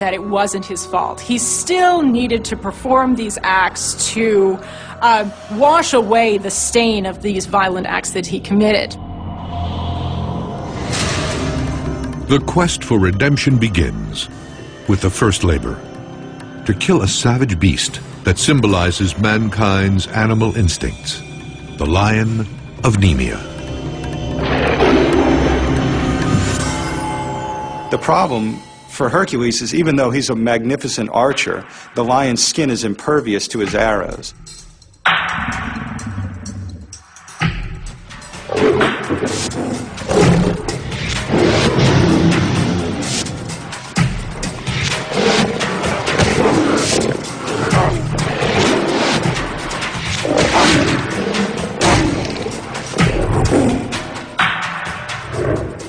that it wasn't his fault. He still needed to perform these acts to wash away the stain of these violent acts that he committed. The quest for redemption begins with the first labor, to kill a savage beast that symbolizes mankind's animal instincts, the lion of Nemea. The problem for Hercules is, even though he's a magnificent archer, the lion's skin is impervious to his arrows.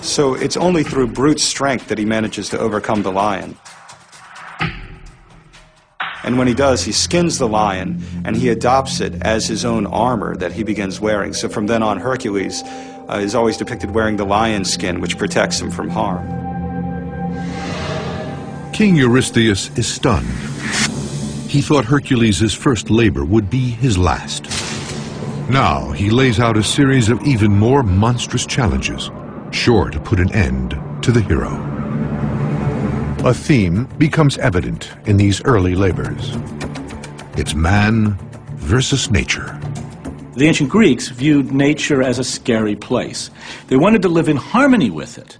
So it's only through brute strength that he manages to overcome the lion. And when he does, he skins the lion, and he adopts it as his own armor that he begins wearing. So from then on, Hercules is always depicted wearing the lion's skin, which protects him from harm. King Eurystheus is stunned. He thought Hercules' first labor would be his last. Now he lays out a series of even more monstrous challenges, sure to put an end to the hero. A theme becomes evident in these early labors. It's man versus nature. The ancient Greeks viewed nature as a scary place. They wanted to live in harmony with it.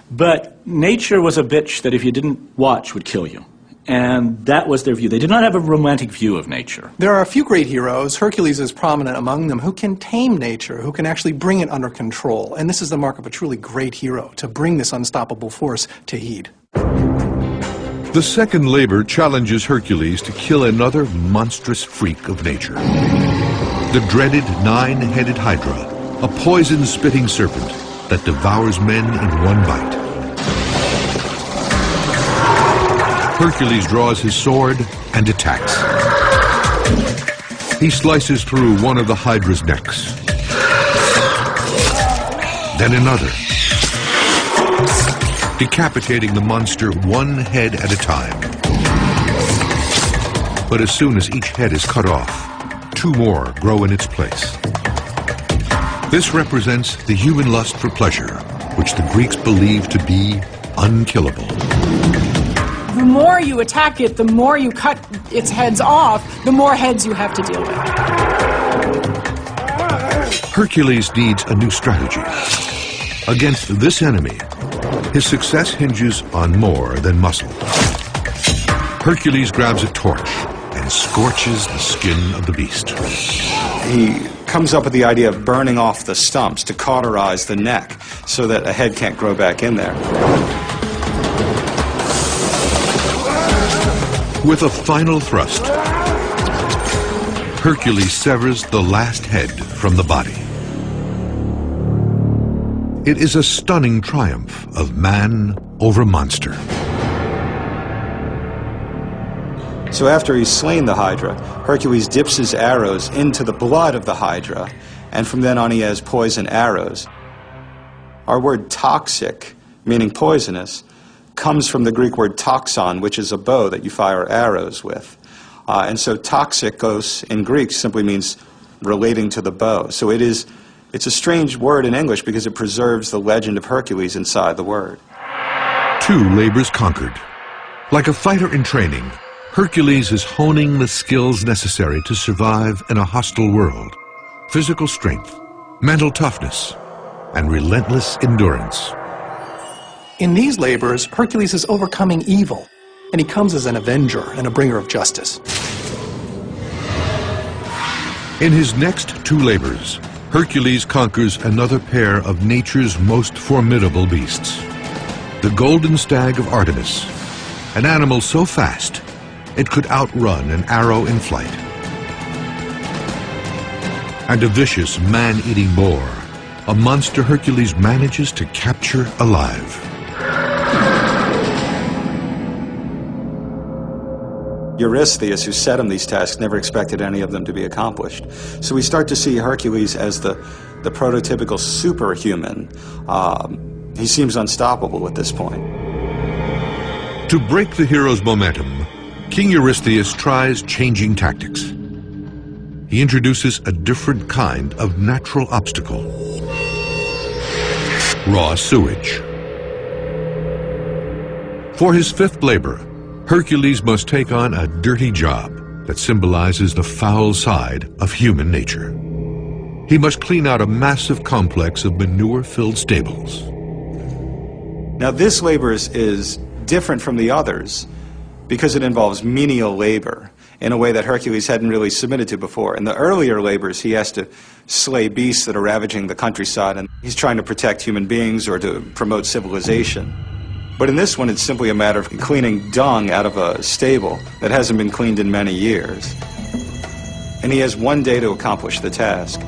But nature was a bitch that if you didn't watch would kill you. And that was their view. They did not have a romantic view of nature. There are a few great heroes, Hercules is prominent among them, who can tame nature, who can actually bring it under control. And this is the mark of a truly great hero, to bring this unstoppable force to heed. The second labor challenges Hercules to kill another monstrous freak of nature. The dreaded nine-headed Hydra, a poison-spitting serpent that devours men in one bite. Hercules draws his sword and attacks. He slices through one of the Hydra's necks. Then another, decapitating the monster one head at a time. But as soon as each head is cut off, two more grow in its place. This represents the human lust for pleasure, which the Greeks believed to be unkillable. The more you attack it, the more you cut its heads off, the more heads you have to deal with. Hercules needs a new strategy. Against this enemy, his success hinges on more than muscle. Hercules grabs a torch and scorches the skin of the beast. He comes up with the idea of burning off the stumps to cauterize the neck so that a head can't grow back in there. With a final thrust, Hercules severs the last head from the body. It is a stunning triumph of man over monster. So after he's slain the Hydra, Hercules dips his arrows into the blood of the Hydra, and from then on he has poison arrows. Our word toxic, meaning poisonous, comes from the Greek word toxon, which is a bow that you fire arrows with. And so toxikos in Greek simply means relating to the bow. So it's a strange word in English because it preserves the legend of Hercules inside the word. Two labors conquered. Like a fighter in training, Hercules is honing the skills necessary to survive in a hostile world. Physical strength, mental toughness, and relentless endurance. In these labors, Hercules is overcoming evil, and he comes as an avenger and a bringer of justice. In his next two labors, Hercules conquers another pair of nature's most formidable beasts. The golden stag of Artemis, an animal so fast it could outrun an arrow in flight. And a vicious man-eating boar, a monster Hercules manages to capture alive. Eurystheus, who set him these tasks, never expected any of them to be accomplished. So we start to see Hercules as the prototypical superhuman. He seems unstoppable at this point. To break the hero's momentum, King Eurystheus tries changing tactics. He introduces a different kind of natural obstacle: raw sewage. For his fifth labor, Hercules must take on a dirty job that symbolizes the foul side of human nature. He must clean out a massive complex of manure-filled stables. Now, this labor is different from the others because it involves menial labor in a way that Hercules hadn't really submitted to before. In the earlier labors, he has to slay beasts that are ravaging the countryside, and he's trying to protect human beings or to promote civilization. But in this one, it's simply a matter of cleaning dung out of a stable that hasn't been cleaned in many years. And he has one day to accomplish the task.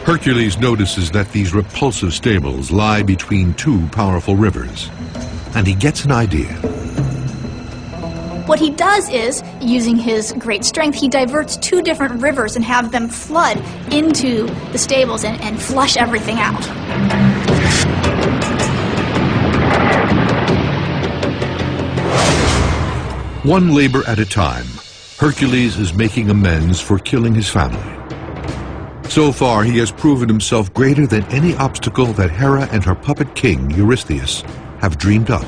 Hercules notices that these repulsive stables lie between two powerful rivers, and he gets an idea. What he does is, using his great strength, he diverts two different rivers and have them flood into the stables and flush everything out. One labor at a time, Hercules is making amends for killing his family. So far, he has proven himself greater than any obstacle that Hera and her puppet king, Eurystheus, have dreamed up.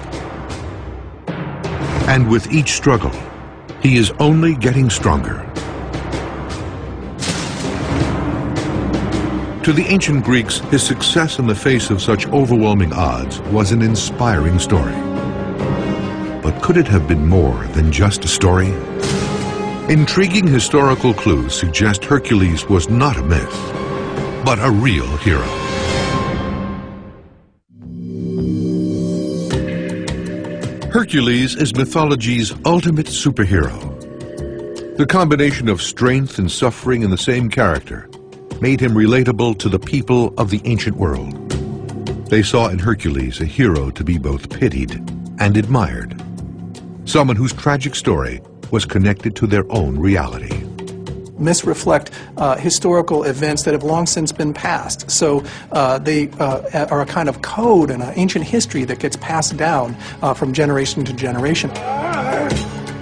And with each struggle, he is only getting stronger. To the ancient Greeks, his success in the face of such overwhelming odds was an inspiring story. But could it have been more than just a story? Intriguing historical clues suggest Hercules was not a myth, but a real hero. Hercules is mythology's ultimate superhero. The combination of strength and suffering in the same character made him relatable to the people of the ancient world. They saw in Hercules a hero to be both pitied and admired, someone whose tragic story was connected to their own reality. Myths reflect historical events that have long since been passed. So they are a kind of code and an ancient history that gets passed down from generation to generation.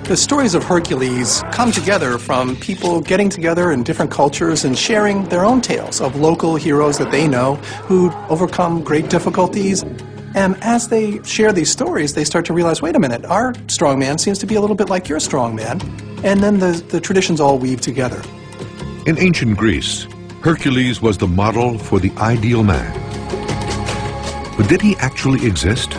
The stories of Hercules come together from people getting together in different cultures and sharing their own tales of local heroes that they know who overcome great difficulties. And as they share these stories, they start to realize, wait a minute, our strongman seems to be a little bit like your strongman. And then the traditions all weave together. In ancient Greece, Hercules was the model for the ideal man. But did he actually exist?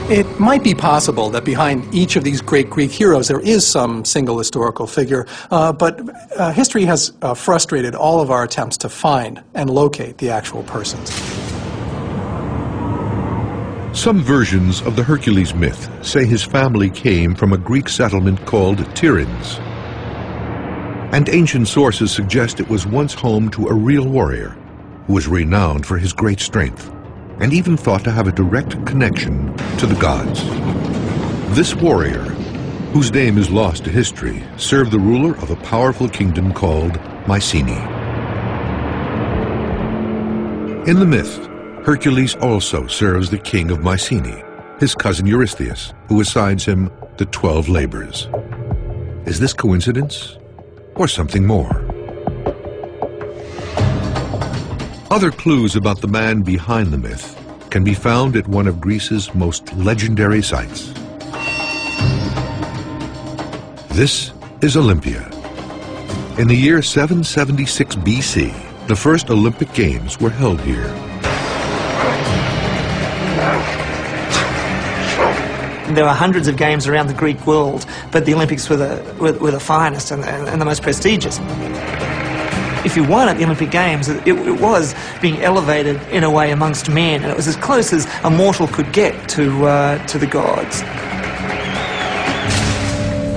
It might be possible that behind each of these great Greek heroes there is some single historical figure, but history has frustrated all of our attempts to find and locate the actual persons. Some versions of the Hercules myth say his family came from a Greek settlement called Tiryns. And ancient sources suggest it was once home to a real warrior who was renowned for his great strength and even thought to have a direct connection to the gods. This warrior, whose name is lost to history, served the ruler of a powerful kingdom called Mycenae. In the myth, Hercules also serves the king of Mycenae, his cousin Eurystheus, who assigns him the 12 labors. Is this coincidence or something more? Other clues about the man behind the myth can be found at one of Greece's most legendary sites. This is Olympia. In the year 776 BC, the first Olympic Games were held here. There were hundreds of games around the Greek world, but the Olympics were the finest and the most prestigious. If you won at the Olympic Games, it was being elevated in a way amongst men, and it was as close as a mortal could get to the gods.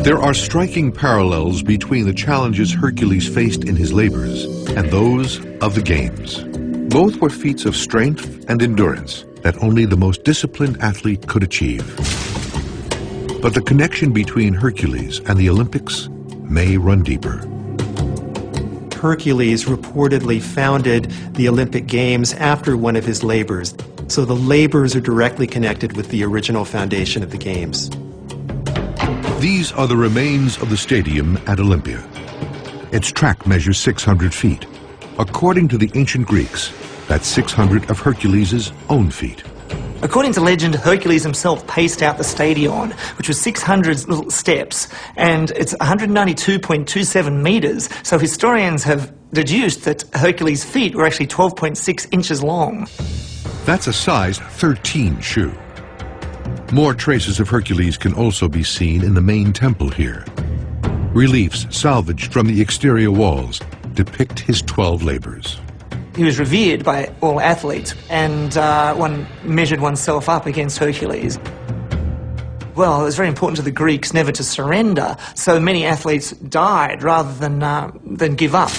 There are striking parallels between the challenges Hercules faced in his labors and those of the Games. Both were feats of strength and endurance that only the most disciplined athlete could achieve. But the connection between Hercules and the Olympics may run deeper. Hercules reportedly founded the Olympic Games after one of his labors. So the labors are directly connected with the original foundation of the Games. These are the remains of the stadium at Olympia. Its track measures 600 feet. According to the ancient Greeks, that's 600 of Hercules' own feet. According to legend, Hercules himself paced out the stadion, which was 600 little steps, and it's 192.27 meters, so historians have deduced that Hercules' feet were actually 12.6 inches long. That's a size 13 shoe. More traces of Hercules can also be seen in the main temple here. Reliefs salvaged from the exterior walls depict his 12 labors. He was revered by all athletes, and one measured oneself up against Hercules. Well, it was very important to the Greeks never to surrender, so many athletes died rather than give up.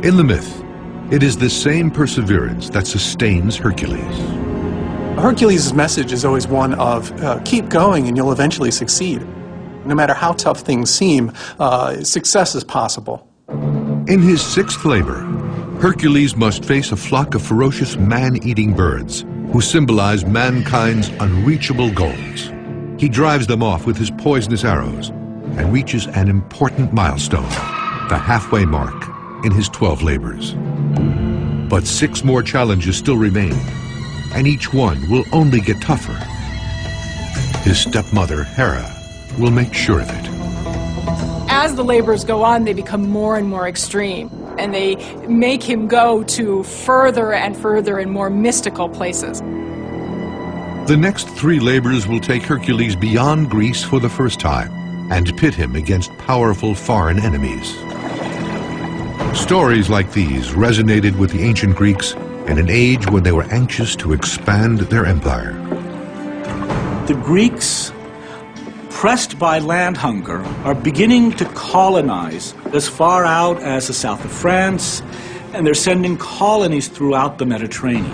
In the myth, it is this same perseverance that sustains Hercules. Hercules' message is always one of keep going and you'll eventually succeed. No matter how tough things seem, success is possible. In his sixth labor, Hercules must face a flock of ferocious man-eating birds who symbolize mankind's unreachable goals. He drives them off with his poisonous arrows and reaches an important milestone, the halfway mark in his 12 labors. But 6 more challenges still remain, and each one will only get tougher. His stepmother, Hera, will make sure of it. As the labors go on, they become more and more extreme, and they make him go to further and further and more mystical places. The next 3 labors will take Hercules beyond Greece for the first time and pit him against powerful foreign enemies. Stories like these resonated with the ancient Greeks in an age when they were anxious to expand their empire. The Greeks, pressed by land hunger, are beginning to colonize as far out as the south of France, and they're sending colonies throughout the Mediterranean.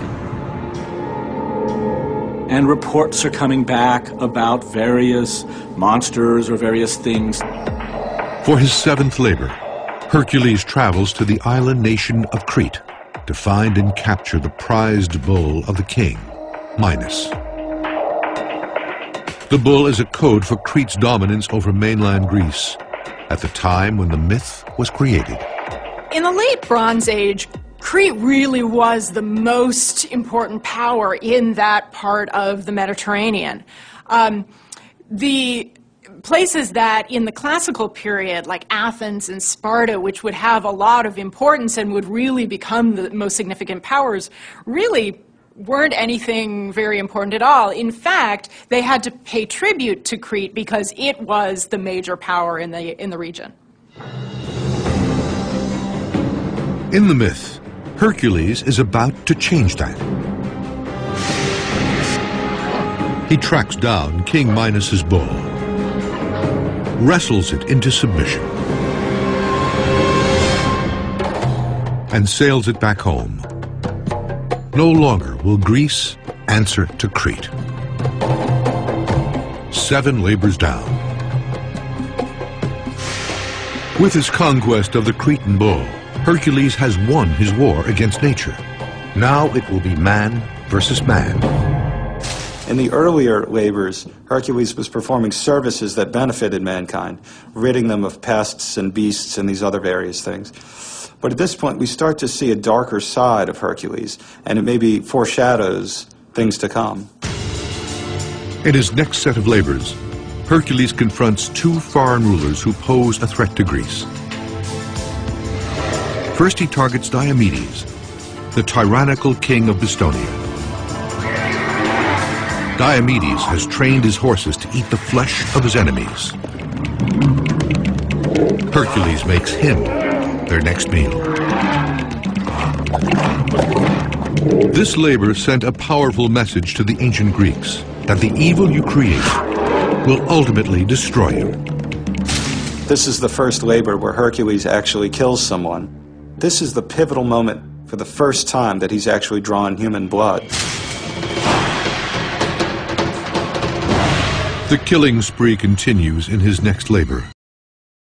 And reports are coming back about various monsters or various things. For his 7th labor, Hercules travels to the island nation of Crete to find and capture the prized bull of the king, Minos. The bull is a code for Crete's dominance over mainland Greece at the time when the myth was created. In the late Bronze Age, Crete really was the most important power in that part of the Mediterranean. The places that in the classical period, like Athens and Sparta, which would have a lot of importance and would really become the most significant powers, really weren't anything very important at all. In fact, they had to pay tribute to Crete because it was the major power in the region. In the myth, Hercules is about to change that. He tracks down King Minos' bull, wrestles it into submission, and sails it back home. No longer will Greece answer to Crete. 7 labors down. With his conquest of the Cretan bull, Hercules has won his war against nature. Now it will be man versus man. In the earlier labors, Hercules was performing services that benefited mankind, ridding them of pests and beasts and these other various things. But at this point, we start to see a darker side of Hercules, and it maybe foreshadows things to come. In his next set of labors, Hercules confronts 2 foreign rulers who pose a threat to Greece. First, he targets Diomedes, the tyrannical king of Bastonia. Diomedes has trained his horses to eat the flesh of his enemies. Hercules makes him their next meal. This labor sent a powerful message to the ancient Greeks that the evil you create will ultimately destroy you. This is the first labor where Hercules actually kills someone. This is the pivotal moment for the first time that he's actually drawn human blood. The killing spree continues in his next labor.